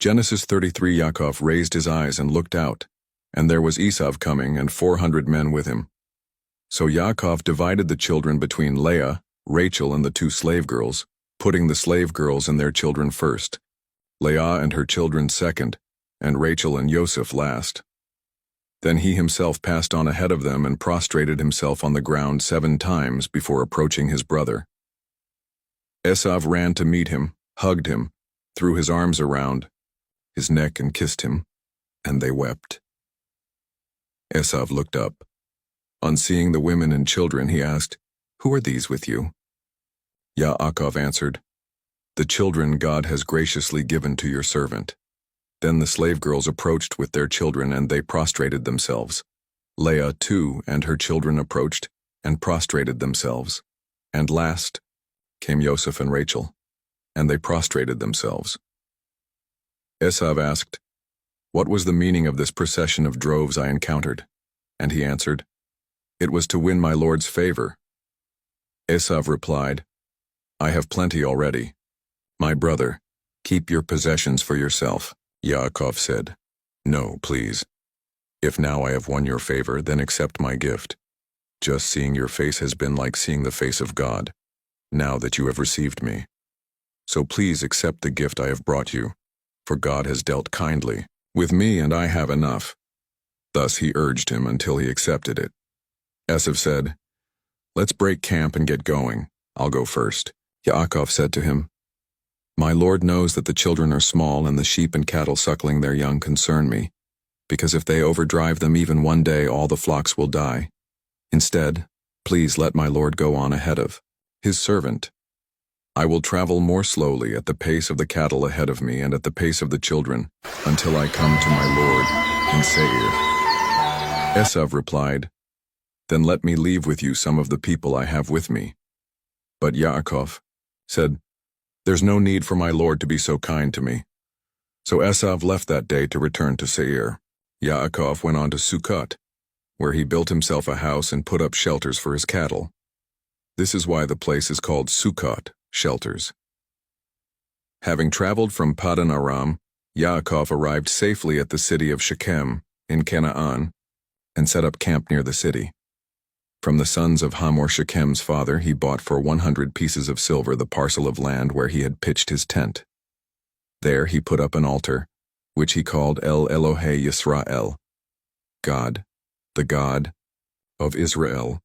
Genesis 33. Yaakov raised his eyes and looked out, and there was Esau coming, and 400 men with him. So Yaakov divided the children between Leah, Rachel, and the 2 slave girls, putting the slave girls and their children first, Leah and her children second, and Rachel and Joseph last. Then he himself passed on ahead of them and prostrated himself on the ground 7 times before approaching his brother. Esau ran to meet him, hugged him, threw his arms around his neck and kissed him, and they wept. Esau looked up. On seeing the women and children, he asked, "Who are these with you?" Yaakov answered, "The children God has graciously given to your servant." Then the slave girls approached with their children, and they prostrated themselves. Leah, too, and her children approached and prostrated themselves. And last came Joseph and Rachel, and they prostrated themselves. Esau asked, "What was the meaning of this procession of droves I encountered?" And he answered, "It was to win my lord's favor." Esau replied, "I have plenty already. My brother, keep your possessions for yourself." Yaakov said, "No, please. If now I have won your favor, then accept my gift. Just seeing your face has been like seeing the face of God, now that you have received me. So please accept the gift I have brought you, for God has dealt kindly with me, and I have enough." Thus he urged him until he accepted it. Esau said, "Let's break camp and get going. I'll go first." Yaakov said to him, "My Lord knows that the children are small, and the sheep and cattle suckling their young concern me, because if they overdrive them even one day, all the flocks will die. Instead, please let my Lord go on ahead of his servant. I will travel more slowly at the pace of the cattle ahead of me and at the pace of the children, until I come to my Lord in Seir." Esau replied, "Then let me leave with you some of the people I have with me." But Yaakov said, "There's no need for my Lord to be so kind to me." So Esau left that day to return to Seir. Yaakov went on to Sukkot, where he built himself a house and put up shelters for his cattle. This is why the place is called Sukkot, shelters. Having traveled from Paddan Aram, Yaakov arrived safely at the city of Shechem in Canaan and set up camp near the city. From the sons of Hamor, Shechem's father, he bought for 100 pieces of silver the parcel of land where he had pitched his tent. There he put up an altar, which he called El Elohe Yisrael, God, the God of Israel.